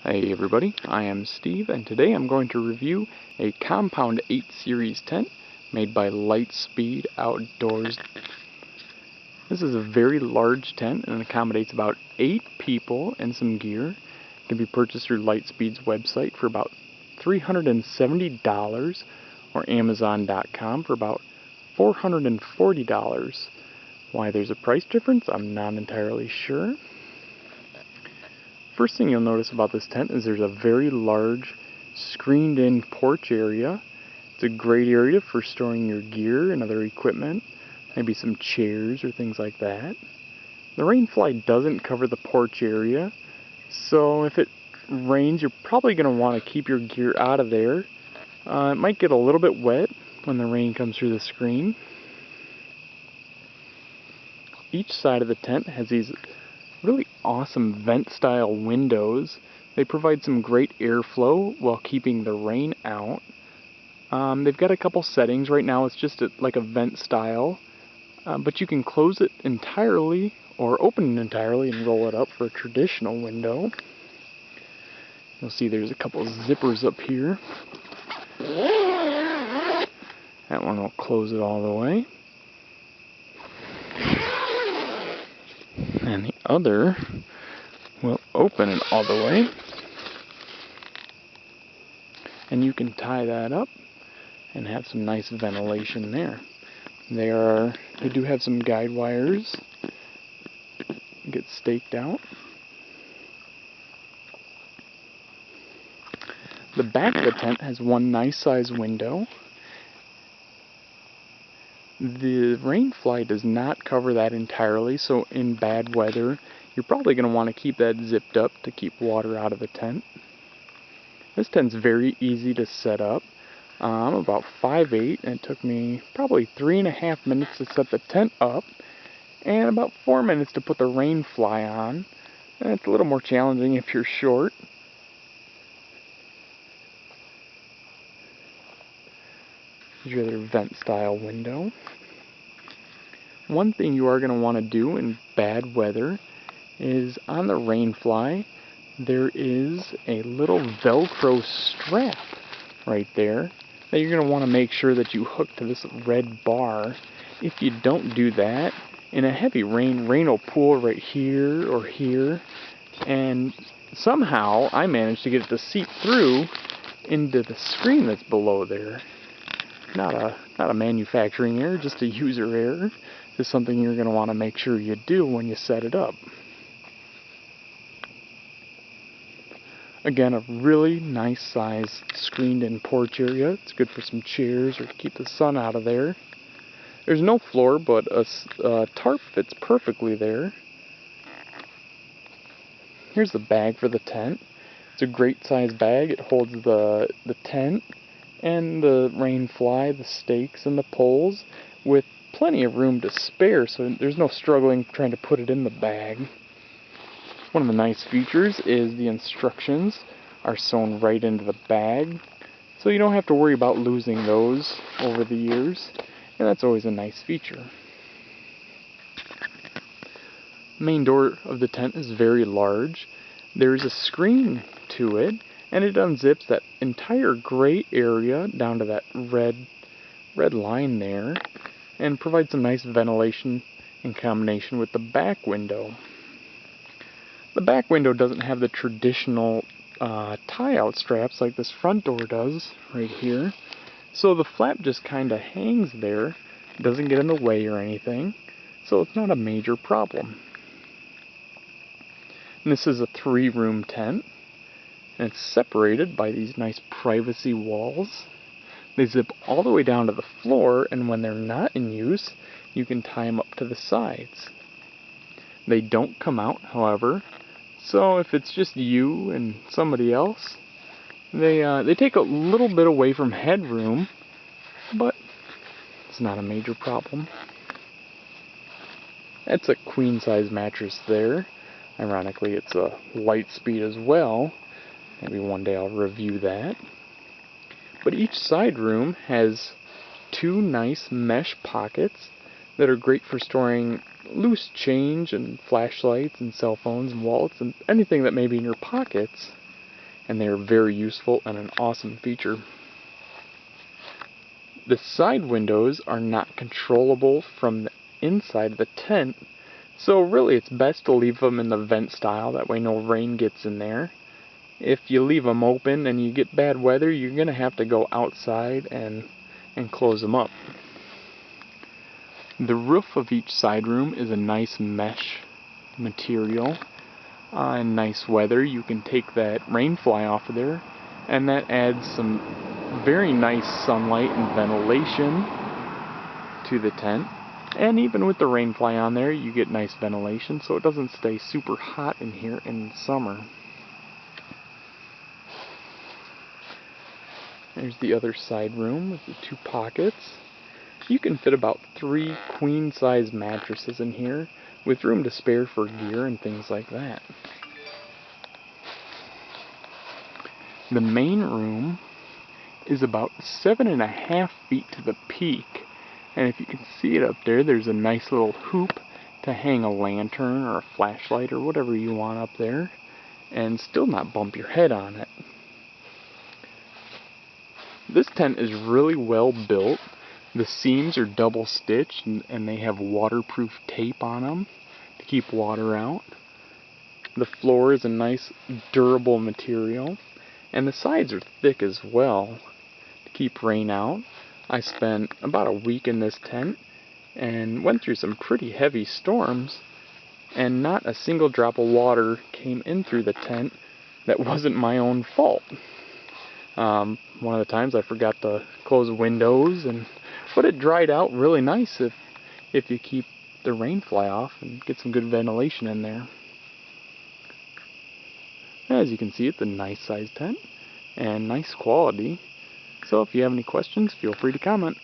Hey everybody, I am Steve, and today I'm going to review a Compound 8 Series tent made by Lightspeed Outdoors. This is a very large tent and accommodates about 8 people and some gear. It can be purchased through Lightspeed's website for about $370 or Amazon.com for about $440. Why there's a price difference, I'm not entirely sure. First thing you'll notice about this tent is there's a very large screened-in porch area. It's a great area for storing your gear and other equipment, maybe some chairs or things like that. The rainfly doesn't cover the porch area, so if it rains, you're probably going to want to keep your gear out of there. It might get a little bit wet when the rain comes through the screen. Each side of the tent has these really awesome vent-style windows. They provide some great airflow while keeping the rain out. They've got a couple settings. Right now it's just like a vent style, but you can close it entirely or open it entirely and roll it up for a traditional window. You'll see there's a couple zippers up here. That one will close it all the way. And the other will open it all the way. And you can tie that up and have some nice ventilation there. They do have some guide wires. Get staked out. The back of the tent has one nice size window. The rainfly does not cover that entirely, so in bad weather, you're probably going to want to keep that zipped up to keep water out of the tent. This tent's very easy to set up. I'm about 5'8", and it took me probably 3.5 minutes to set the tent up, and about 4 minutes to put the rainfly on. And it's a little more challenging if you're short. Here's your other vent-style window. One thing you are going to want to do in bad weather is on the rainfly, there is a little Velcro strap right there that you're going to want to make sure that you hook to this red bar. If you don't do that, in a heavy rain will pool right here or here, and somehow I managed to get it to seep through into the screen that's below there. Not a manufacturing error, just a user error. This is something you're going to want to make sure you do when you set it up. Again, a really nice size screened-in porch area. It's good for some chairs or to keep the sun out of there. There's no floor, but a tarp fits perfectly there. Here's the bag for the tent. It's a great size bag. It holds the tent and the rainfly, the stakes, and the poles with plenty of room to spare, so there's no struggling trying to put it in the bag. One of the nice features is the instructions are sewn right into the bag, so you don't have to worry about losing those over the years, and that's always a nice feature. The main door of the tent is very large. There's a screen to it, and it unzips that entire gray area down to that red line there, and provides some nice ventilation in combination with the back window. The back window doesn't have the traditional tie-out straps like this front door does right here, so the flap just kind of hangs there. It doesn't get in the way or anything, so it's not a major problem. And this is a 3-room tent, and it's separated by these nice privacy walls. They zip all the way down to the floor, and when they're not in use, you can tie them up to the sides. They don't come out, however, so if it's just you and somebody else, they take a little bit away from headroom, but it's not a major problem. That's a queen-size mattress there. Ironically, it's a Lightspeed as well. Maybe one day I'll review that. But each side room has 2 nice mesh pockets that are great for storing loose change and flashlights and cell phones and wallets and anything that may be in your pockets. and they are very useful and an awesome feature. The side windows are not controllable from the inside of the tent, so really it's best to leave them in the vent style, that way no rain gets in there. If you leave them open and you get bad weather, you're going to have to go outside and close them up. The roof of each side room is a nice mesh material. In nice weather, you can take that rain fly off of there, and that adds some very nice sunlight and ventilation to the tent. And even with the rain fly on there, you get nice ventilation, so it doesn't stay super hot in here in the summer. There's the other side room with the 2 pockets. You can fit about 3 queen-size mattresses in here, with room to spare for gear and things like that. The main room is about 7.5 feet to the peak, and if you can see it up there, there's a nice little hoop to hang a lantern or a flashlight or whatever you want up there, and still not bump your head on it. This tent is really well built. The seams are double stitched and they have waterproof tape on them to keep water out. The floor is a nice durable material, and the sides are thick as well to keep rain out. I spent about a week in this tent and went through some pretty heavy storms, and not a single drop of water came in through the tent that wasn't my own fault. One of the times I forgot to close windows, but it dried out really nice if you keep the rain fly off and get some good ventilation in there. As you can see, it's a nice sized tent and nice quality. So if you have any questions, feel free to comment.